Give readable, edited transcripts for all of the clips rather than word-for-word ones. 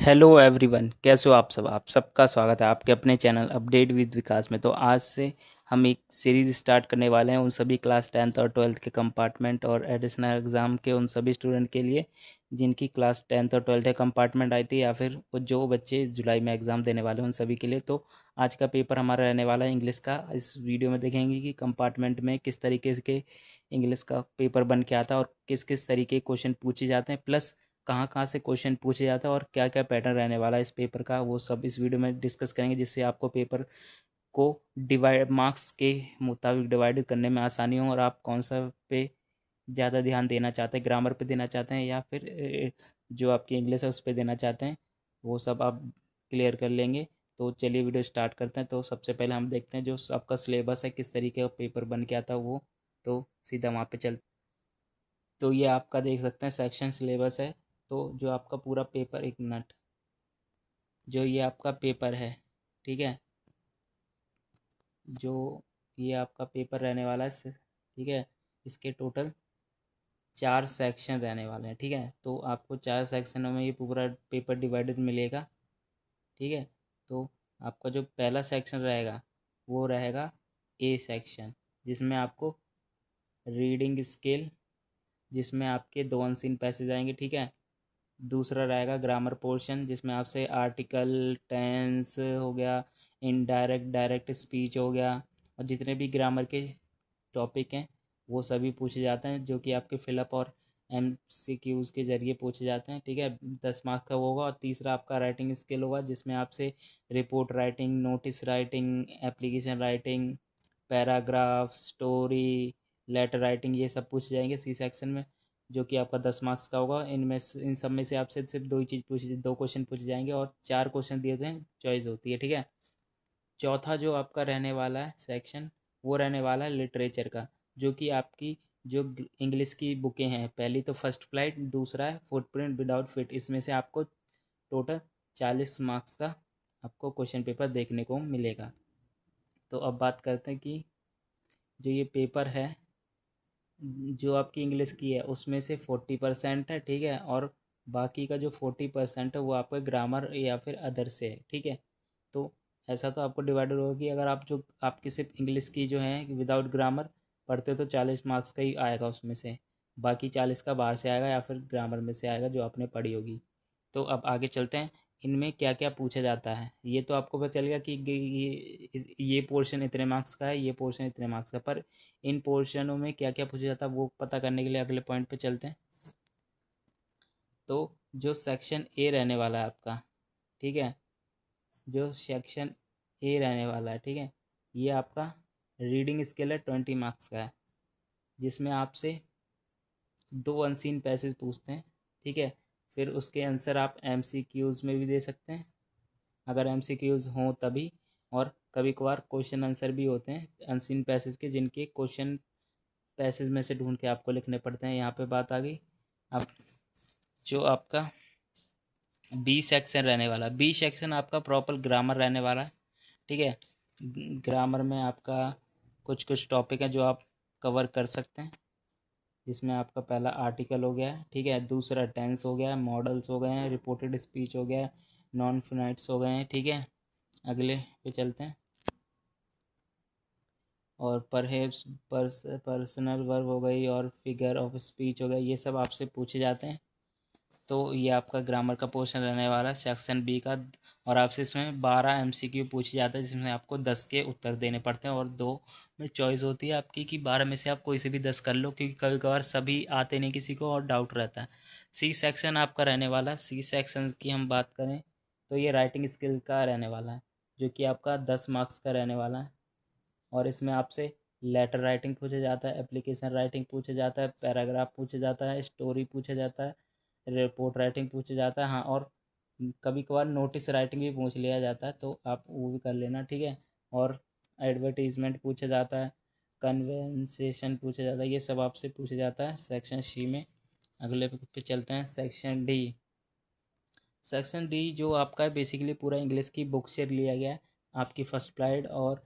Hello everyone, कैसे हो आप सब। आप सबका स्वागत है आपके अपने चैनल अपडेट विद विकास में। तो आज से हम एक सीरीज़ स्टार्ट करने वाले हैं उन सभी क्लास 10th और 12th के कंपार्टमेंट और एडिशनल एग्ज़ाम के उन सभी स्टूडेंट के लिए जिनकी क्लास 10th और 12th के कंपार्टमेंट आई थी, या फिर वो जो बच्चे जुलाई में एग्ज़ाम देने वाले हैं उन सभी के लिए। तो आज का पेपर हमारा रहने वाला है इंग्लिश का। इस वीडियो में देखेंगे कि कंपार्टमेंट में किस तरीके के इंग्लिश का पेपर बन के आता है और किस किस तरीके के क्वेश्चन पूछे जाते हैं, प्लस कहाँ कहाँ से क्वेश्चन पूछे जाते हैं और क्या क्या पैटर्न रहने वाला है इस पेपर का, वो सब इस वीडियो में डिस्कस करेंगे, जिससे आपको पेपर को डिवाइड मार्क्स के मुताबिक डिवाइड करने में आसानी हो और आप कौन सा पे ज़्यादा ध्यान देना चाहते हैं, ग्रामर पे देना चाहते हैं या फिर जो आपकी इंग्लिश है उस पर देना चाहते हैं, वो सब आप क्लियर कर लेंगे। तो चलिए वीडियो स्टार्ट करते हैं। तो सबसे पहले हम देखते हैं जो आपका सिलेबस है, किस तरीके का पेपर बन के आता है वो। तो सीधा वहाँ पे चल तो ये आपका देख सकते हैं सेक्शन सिलेबस है। तो जो आपका पूरा पेपर, एक मिनट, जो ये आपका पेपर है, ठीक है, जो ये आपका पेपर रहने वाला है ठीक है, इसके टोटल 4 सेक्शन रहने वाले हैं। ठीक है, तो आपको 4 सेक्शनों में ये पूरा पेपर डिवाइडेड मिलेगा। ठीक है, तो आपका जो पहला सेक्शन रहेगा वो रहेगा ए सेक्शन, जिसमें आपको रीडिंग स्किल, जिसमें आपके 2 अनसीन पैसेज आएंगे। ठीक है, दूसरा रहेगा ग्रामर पोर्शन, जिसमें आपसे आर्टिकल, टेंस हो गया, इनडायरेक्ट, डायरेक्ट स्पीच हो गया, और जितने भी ग्रामर के टॉपिक हैं वो सभी पूछे जाते हैं, जो कि आपके फिलअप और MCQs के ज़रिए पूछे जाते हैं। ठीक है, 10 मार्क्स का वो होगा। और तीसरा आपका राइटिंग स्किल होगा, जिसमें आपसे report writing, notice writing, application writing, paragraph, story, letter writing, ये सब पूछे जाएंगे सी सेक्शन में, जो कि आपका 10 मार्क्स का होगा। इन सब में से आपसे सिर्फ 2 ही चीज़ पूछी, 2 क्वेश्चन पूछे जाएंगे और 4 क्वेश्चन दिए हुए हैं, चॉइस होती है। ठीक है, चौथा जो आपका रहने वाला है सेक्शन, वो रहने वाला है लिटरेचर का, जो कि आपकी जो इंग्लिश की बुकें हैं, पहली तो फर्स्ट फ्लाइट, दूसरा है फुटप्रिंट विदाउट फिट। इसमें से आपको टोटल 40 मार्क्स का आपको क्वेश्चन पेपर देखने को मिलेगा। तो अब बात करते हैं कि जो ये पेपर है, जो आपकी इंग्लिश की है उसमें से 40% है। ठीक है, और बाकी का जो 40% है वो आपका ग्रामर या फिर अदर से है। ठीक है, तो ऐसा तो आपको डिवाइडेड होगा कि अगर आप जो आपकी सिर्फ इंग्लिश की जो है विदाउट ग्रामर पढ़ते हो तो 40 मार्क्स का ही आएगा उसमें से, बाकी 40 का बाहर से आएगा या फिर ग्रामर में से आएगा जो आपने पढ़ी होगी। तो अब आगे चलते हैं, इनमें क्या क्या पूछा जाता है। ये तो आपको पता चलेगा कि ये पोर्शन इतने मार्क्स का है, ये पोर्शन इतने मार्क्स का, पर इन पोर्शनों में क्या क्या पूछा जाता है वो पता करने के लिए अगले पॉइंट पे चलते हैं। तो जो सेक्शन ए रहने वाला है आपका, ठीक है, जो सेक्शन ए रहने वाला है, ठीक है, ये आपका रीडिंग स्किल है, 20 मार्क्स का है, जिसमें आपसे 2 अनसीन पैसेज पूछते हैं। ठीक है, फिर उसके आंसर आप MCQs में भी दे सकते हैं अगर MCQs हों तभी, और कभी कभार क्वेश्चन आंसर भी होते हैं अनसीन पैसेज के, जिनके क्वेश्चन पैसेज में से ढूंढ के आपको लिखने पड़ते हैं। यहाँ पे बात आ गई। अब जो आपका बी सेक्शन रहने वाला, बी सेक्शन आपका प्रॉपर ग्रामर रहने वाला है। ठीक है, ग्रामर में आपका कुछ कुछ टॉपिक है जो आप कवर कर सकते हैं, जिसमें आपका पहला आर्टिकल हो गया है। ठीक है, दूसरा टेंस हो गया है, मॉडल्स हो गए हैं, रिपोर्टेड स्पीच हो गया है, नॉन फिनाइट्स हो गए हैं। ठीक है, अगले पे चलते हैं। और परहेप्स, पर्सनल वर्ब हो गई और फिगर ऑफ स्पीच हो गया, ये सब आपसे पूछे जाते हैं। तो ये आपका ग्रामर का पोर्शन रहने वाला है सेक्शन बी का। और आपसे इसमें 12 MCQ पूछे जाते हैं, जिसमें आपको 10 के उत्तर देने पड़ते हैं और 2 में चॉइस होती है आपकी कि 12 में से आप कोई से भी 10 कर लो, क्योंकि कभी कभार सभी आते नहीं किसी को और डाउट रहता है। सी सेक्शन आपका रहने वाला है। सी सेक्शन की हम बात करें तो ये राइटिंग स्किल का रहने वाला है, जो कि आपका 10 मार्क्स का रहने वाला है। और इसमें आपसे लेटर राइटिंग पूछा जाता है, एप्लीकेशन राइटिंग पूछा जाता है, पैराग्राफ पूछा जाता है, स्टोरी पूछा जाता है, रिपोर्ट राइटिंग पूछा जाता है। हाँ, और कभी कभार नोटिस राइटिंग भी पूछ लिया जाता है, तो आप वो भी कर लेना। ठीक है, और एडवर्टीजमेंट पूछा जाता है, कन्वेंसेशन पूछा जाता है, ये सब आपसे पूछा जाता है सेक्शन सी में। अगले पे चलते हैं, सेक्शन डी। सेक्शन डी जो आपका है बेसिकली पूरा इंग्लिश की बुक से लिया गया है, आपकी फर्स्ट फ्लाइट और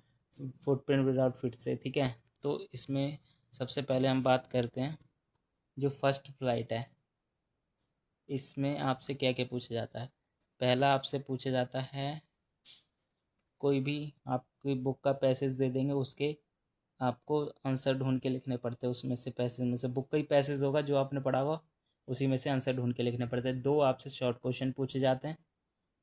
फुटप्रिंट विदाउट फिट से। ठीक है, तो इसमें सबसे पहले हम बात करते हैं जो फर्स्ट फ्लाइट है, इसमें आपसे क्या क्या पूछा जाता है। पहला आपसे पूछा जाता है, कोई भी आपकी बुक का पैसेज दे देंगे, उसके आपको आंसर ढूंढ के लिखने पड़ते हैं। उसमें से पैसेज में से बुक का ही पैसेज होगा जो आपने पढ़ा होगा, उसी में से आंसर ढूंढ के लिखने पड़ते हैं। दो आपसे शॉर्ट क्वेश्चन पूछे जाते हैं,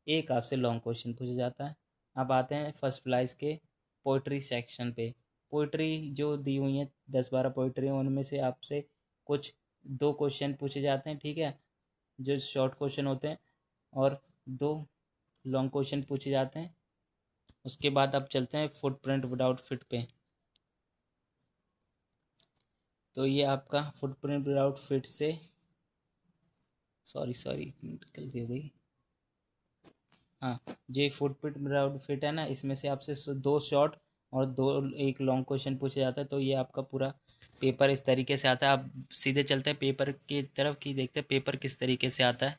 एक आपसे लॉन्ग क्वेश्चन पूछा जाता है। अब आते हैं फर्स्ट प्राइज के पोइट्री सेक्शन पे। पोइट्री जो दी हुई हैं 10-12 पोइट्री, उनमें से आपसे कुछ दो क्वेश्चन पूछे जाते हैं, ठीक है, जो शॉर्ट क्वेश्चन होते हैं, और दो लॉन्ग क्वेश्चन पूछे जाते हैं। उसके बाद अब चलते हैं फुटप्रिंट विदाउट फिट पे। तो ये आपका फुटप्रिंट विदाउट फिट से, सॉरी गलती हो गई। हाँ, जो फुटप्रिंट विदाउट फिट है ना, इसमें से आपसे दो शॉर्ट और दो एक लॉन्ग क्वेश्चन पूछे जाता है। तो ये आपका पूरा पेपर इस तरीके से आता है। आप सीधे चलते हैं पेपर की तरफ की देखते हैं पेपर किस तरीके से आता है।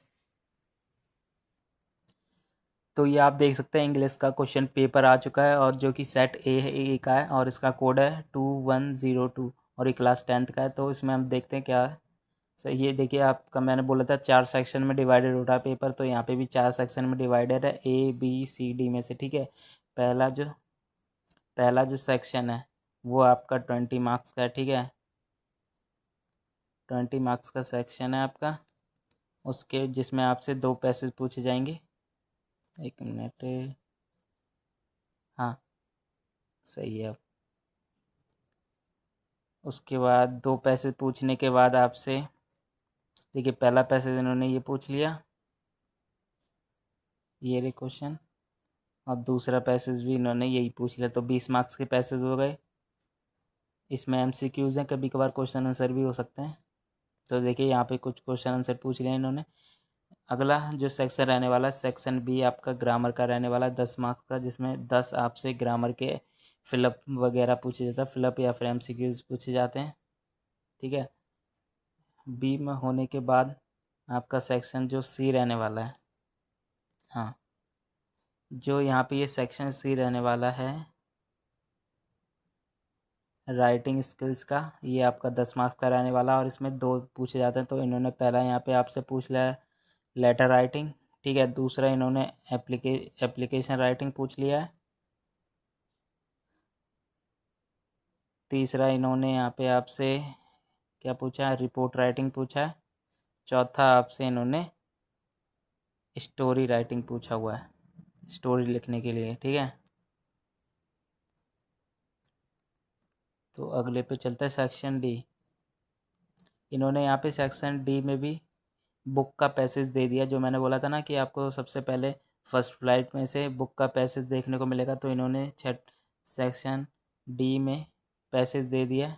तो ये आप देख सकते हैं इंग्लिश का क्वेश्चन पेपर आ चुका है, और जो कि सेट ए का है, और इसका कोड है 2102, और ये क्लास 10th का है। तो इसमें हम देखते हैं क्या है। सर ये देखिए, आपका मैंने बोला था 4 सेक्शन में डिवाइडेड होता है पेपर, तो यहाँ पे भी 4 सेक्शन में डिवाइडेड है, A B C D में से, ठीक है। पहला जो पहला जो सेक्शन है वो आपका 20 मार्क्स का है, ठीक है, 20 मार्क्स का सेक्शन है आपका। उसके जिसमें आपसे दो पैसेज पूछे जाएंगे। एक मिनट, हाँ सही है। उसके बाद दो पैसेज पूछने के बाद आपसे, देखिए पहला पैसेज इन्होंने ये पूछ लिया, ये रे क्वेश्चन, और दूसरा पैसेज भी इन्होंने यही पूछ लिया। तो 20 मार्क्स के पैसेज हो गए। इसमें MCQs हैं, कभी कभार क्वेश्चन आंसर भी हो सकते हैं। तो देखिए यहाँ पे कुछ क्वेश्चन आंसर पूछ लिए इन्होंने। अगला जो सेक्शन रहने वाला है, सेक्शन B आपका ग्रामर का रहने वाला है, 10 मार्क्स का, जिसमें 10 आपसे ग्रामर के फिलअप वगैरह पूछे जाता है, फिलअप या फिर MCQs पूछे जाते हैं, ठीक है। B में होने के बाद आपका सेक्शन जो C रहने वाला है, हाँ, जो यहाँ पे ये सेक्शन C रहने वाला है राइटिंग स्किल्स का, ये आपका 10 मार्क्स का रहने वाला, और इसमें दो पूछे जाते हैं। तो इन्होंने पहला यहाँ पे आपसे पूछ लिया है लेटर राइटिंग, ठीक है। दूसरा इन्होंने एप्लीकेशन राइटिंग पूछ लिया है। तीसरा इन्होंने यहाँ पे आपसे क्या पूछा है, रिपोर्ट राइटिंग पूछा है। चौथा आपसे इन्होंने स्टोरी राइटिंग पूछा हुआ है, स्टोरी लिखने के लिए, ठीक है। तो अगले पे चलता है सेक्शन D। इन्होंने यहाँ पे सेक्शन D में भी बुक का पैसेज दे दिया, जो मैंने बोला था ना कि आपको सबसे पहले फर्स्ट फ्लाइट में से बुक का पैसेज देखने को मिलेगा। तो इन्होंने सेक्शन D में पैसेज दे दिया।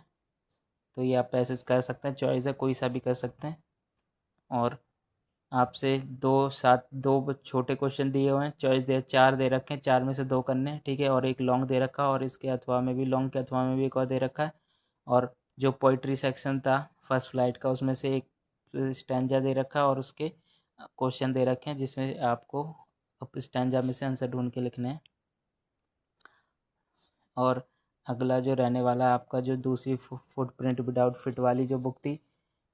तो ये आप पैसेज कर सकते हैं, चॉइस है, कोई सा भी कर सकते हैं। और आपसे दो छोटे क्वेश्चन दिए हुए हैं, चॉइस दे 4 दे रखे हैं, 4 में से 2 करने हैं, ठीक है। और एक लॉन्ग दे रखा है, और इसके अथवा में भी लॉन्ग के अथवा में भी एक और दे रखा है। और जो पोइट्री सेक्शन था फर्स्ट फ्लाइट का, उसमें से एक स्टैंजा दे रखा है, और उसके क्वेश्चन दे रखे हैं, जिसमें आपको स्टैंजा में से आंसर ढूंढ के लिखने हैं। और अगला जो रहने वाला है आपका, जो दूसरी फुटप्रिंट विदाउट फिट वाली जो बुक थी,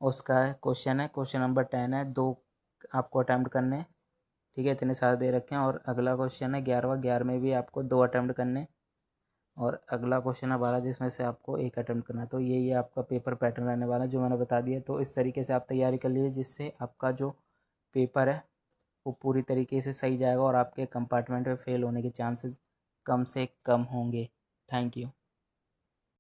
उसका क्वेश्चन है, क्वेश्चन नंबर 10 है, 2 आपको अटैम्प्ट करने, ठीक है, इतने सारे दे रखे हैं। और अगला क्वेश्चन है 11वां, 11 में भी आपको 2 अटैम्प्ट करने, और अगला क्वेश्चन है 12, जिसमें से आपको एक अटैम्प्ट करना है। तो ये आपका पेपर पैटर्न रहने वाला है, जो मैंने बता दिया। तो इस तरीके से आप तैयारी कर लीजिए, जिससे आपका जो पेपर है वो पूरी तरीके से सही जाएगा, और आपके कंपार्टमेंट में फेल होने के चांसेस कम से कम होंगे। Thank you.